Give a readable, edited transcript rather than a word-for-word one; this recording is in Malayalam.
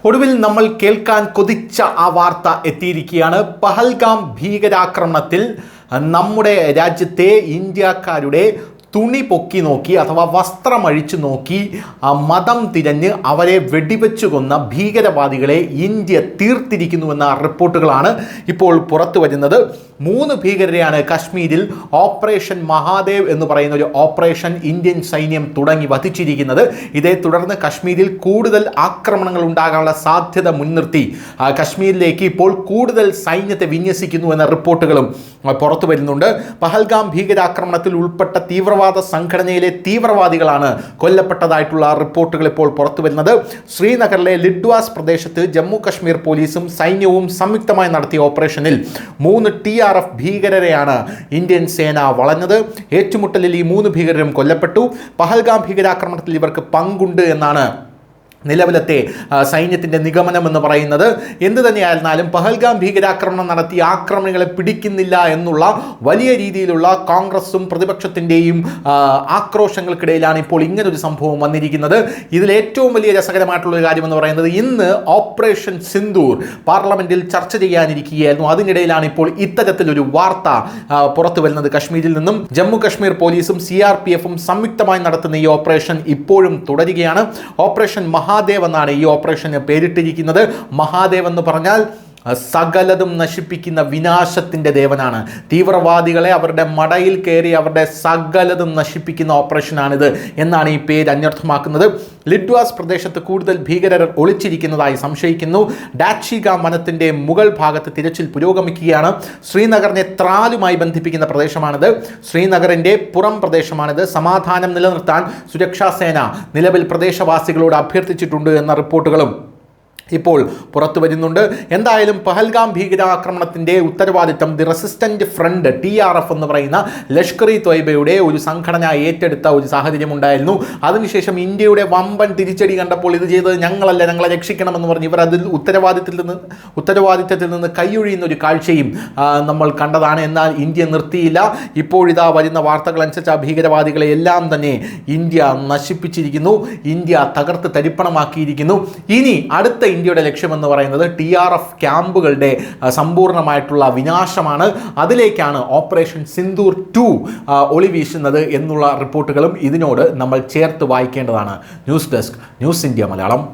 ഒടുവിൽ നമ്മൾ കേൾക്കാൻ കൊതിച്ച ആ വാർത്ത എത്തിയിരിക്കുകയാണ്. പഹൽഗാം ഭീകരാക്രമണത്തിൽ നമ്മുടെ രാജ്യത്തെ ഇന്ത്യക്കാരുടെ തുണി പൊക്കി നോക്കി അഥവാ വസ്ത്രമഴിച്ചു നോക്കി മതം തിരഞ്ഞ് അവരെ വെടിവെച്ചു കൊന്ന ഭീകരവാദികളെ ഇന്ത്യ തീർത്തിരിക്കുന്നുവെന്ന റിപ്പോർട്ടുകളാണ് ഇപ്പോൾ പുറത്തു വരുന്നത്. 3 ഭീകരരെയാണ് കശ്മീരിൽ ഓപ്പറേഷൻ മഹാദേവ് എന്ന് പറയുന്ന ഒരു ഓപ്പറേഷൻ ഇന്ത്യൻ സൈന്യം തുടങ്ങി വധിച്ചിരിക്കുന്നത്. ഇതേ തുടർന്ന് കശ്മീരിൽ കൂടുതൽ ആക്രമണങ്ങൾ ഉണ്ടാകാനുള്ള സാധ്യത മുൻനിർത്തി കശ്മീരിലേക്ക് ഇപ്പോൾ കൂടുതൽ സൈന്യത്തെ വിന്യസിക്കുന്നു എന്ന റിപ്പോർട്ടുകളും പുറത്തു വരുന്നുണ്ട്. പഹൽഗാം ഭീകരാക്രമണത്തിൽ ഉൾപ്പെട്ട തീവ്രവാദ സംഘടനയിലെ തീവ്രവാദികളാണ് കൊല്ലപ്പെട്ടതായിട്ടുള്ള റിപ്പോർട്ടുകൾ ഇപ്പോൾ പുറത്തു വരുന്നത്. ശ്രീനഗറിലെ ലിഡ്വാസ് പ്രദേശത്ത് ജമ്മു കശ്മീർ പോലീസും സൈന്യവും സംയുക്തമായി നടത്തിയ ഓപ്പറേഷനിൽ 3 TRF ഭീകരരെയാണ് ഇന്ത്യൻ സേന വളഞ്ഞത്. ഏറ്റുമുട്ടലിൽ ഈ 3 ഭീകരരും കൊല്ലപ്പെട്ടു. പഹൽഗാം ഭീകരാക്രമണത്തിൽ ഇവർക്ക് പങ്കുണ്ട് എന്നാണ് നിലവിലത്തെ സൈന്യത്തിൻ്റെ നിഗമനം എന്ന് പറയുന്നത്. എന്തു തന്നെയായിരുന്നാലും പഹൽഗാം ഭീകരാക്രമണം നടത്തിയ ആക്രമണികളെ പിടിക്കുന്നില്ല എന്നുള്ള വലിയ രീതിയിലുള്ള കോൺഗ്രസും പ്രതിപക്ഷത്തിൻ്റെയും ആക്രോശങ്ങൾക്കിടയിലാണ് ഇപ്പോൾ ഇങ്ങനൊരു സംഭവം വന്നിരിക്കുന്നത്. ഇതിൽ ഏറ്റവും വലിയ രസകരമായിട്ടുള്ളൊരു കാര്യമെന്ന് പറയുന്നത് ഇന്ന് ഓപ്പറേഷൻ സിന്ദൂർ പാർലമെൻറ്റിൽ ചർച്ച ചെയ്യാനിരിക്കുകയായിരുന്നു. അതിനിടയിലാണ് ഇപ്പോൾ ഇത്തരത്തിലൊരു വാർത്ത പുറത്തു വരുന്നത്. കശ്മീരിൽ നിന്നും ജമ്മു കശ്മീർ പോലീസും CRPFും സംയുക്തമായി നടത്തുന്ന ഈ ഓപ്പറേഷൻ ഇപ്പോഴും തുടരുകയാണ്. ഓപ്പറേഷൻ മഹാദേവ് എന്നാണ് ഈ ഓപ്പറേഷന് പേരിട്ടിരിക്കുന്നത്. മഹാദേവ് എന്ന് പറഞ്ഞാൽ സകലതും നശിപ്പിക്കുന്ന വിനാശത്തിൻ്റെ ദേവനാണ്. തീവ്രവാദികളെ അവരുടെ മടയിൽ കയറി അവരുടെ സകലതും നശിപ്പിക്കുന്ന ഓപ്പറേഷനാണിത് എന്നാണ് ഈ പേര് അന്വർത്ഥമാക്കുന്നത്. ലിഡ്വാസ് പ്രദേശത്ത് കൂടുതൽ ഭീകരർ ഒളിച്ചിരിക്കുന്നതായി സംശയിക്കുന്നു. ഡാച്ചിഗാം വനത്തിൻ്റെ മുകൾ ഭാഗത്ത് തിരച്ചിൽ പുരോഗമിക്കുകയാണ്. ശ്രീനഗറിനെ ത്രാലുമായി ബന്ധിപ്പിക്കുന്ന പ്രദേശമാണിത്. ശ്രീനഗറിൻ്റെ പുറം പ്രദേശമാണിത്. സമാധാനം നിലനിർത്താൻ സുരക്ഷാ സേന നിലവിൽ പ്രദേശവാസികളോട് അഭ്യർത്ഥിച്ചിട്ടുണ്ട് എന്ന റിപ്പോർട്ടുകളും ഇപ്പോൾ പുറത്തു വരുന്നുണ്ട്. എന്തായാലും പഹൽഗാം ഭീകരാക്രമണത്തിൻ്റെ ഉത്തരവാദിത്തം ദി റെസിസ്റ്റന്റ് ഫ്രണ്ട് TRF എന്ന് പറയുന്ന ലഷ്കർ-ഇ തൊയ്ബയുടെ ഒരു സംഘടന ഏറ്റെടുത്ത ഒരു സാഹചര്യം ഉണ്ടായിരുന്നു. അതിനുശേഷം ഇന്ത്യയുടെ വമ്പൻ തിരിച്ചടി കണ്ടപ്പോൾ ഇത് ചെയ്തത് ഞങ്ങളല്ല, ഞങ്ങളെ രക്ഷിക്കണമെന്ന് പറഞ്ഞ് ഇവർ അതിൽ ഉത്തരവാദിത്തത്തിൽ നിന്ന് കൈയൊഴിയുന്ന ഒരു കാഴ്ചയും നമ്മൾ കണ്ടതാണ്. എന്നാൽ ഇന്ത്യ നിർത്തിയില്ല. ഇപ്പോഴിതാ വരുന്ന വാർത്തകൾ അനുസരിച്ച് ആ ഭീകരവാദികളെ എല്ലാം തന്നെ ഇന്ത്യ നശിപ്പിച്ചിരിക്കുന്നു. ഇന്ത്യ തകർത്ത് തരിപ്പണമാക്കിയിരിക്കുന്നു. ഇനി അടുത്ത ഇന്ത്യയുടെ ലക്ഷ്യമെന്ന് പറയുന്നത് TRF ക്യാമ്പുകളുടെ സമ്പൂർണ്ണമായിട്ടുള്ള വിനാശമാണ്. അതിലേക്കാണ് ഓപ്പറേഷൻ സിന്ദൂർ 2 ഒളിവീശുന്നത് എന്നുള്ള റിപ്പോർട്ടുകളും ഇതിനോട് നമ്മൾ ചേർത്ത് വായിക്കേണ്ടതാണ്. News desk, news India Malayalam.